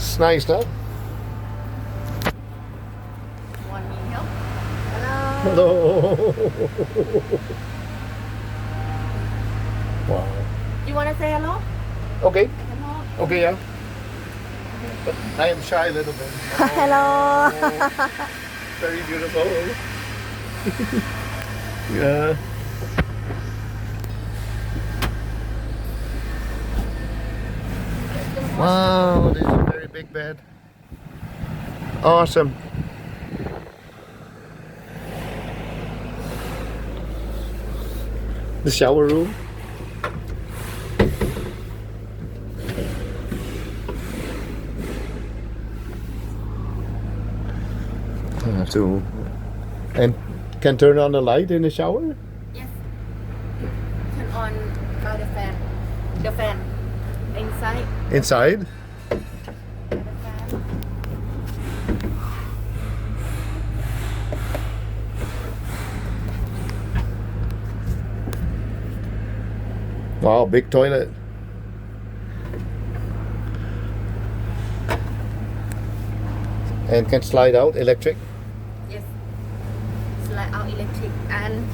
It's nice, huh? Want me help? Hello. Hello. Wow. You want to say hello? Okay. Hello. Okay, yeah. But I am shy a little bit. Hello. Oh, very beautiful. Yeah. Wow, this is a very big bed. Awesome. The shower room. And can turn on the light in the shower? Yes. Turn on by the fan. The fan. Inside. Inside? The fan. Wow, big toilet. And can slide out electric. Yes. Slide out electric and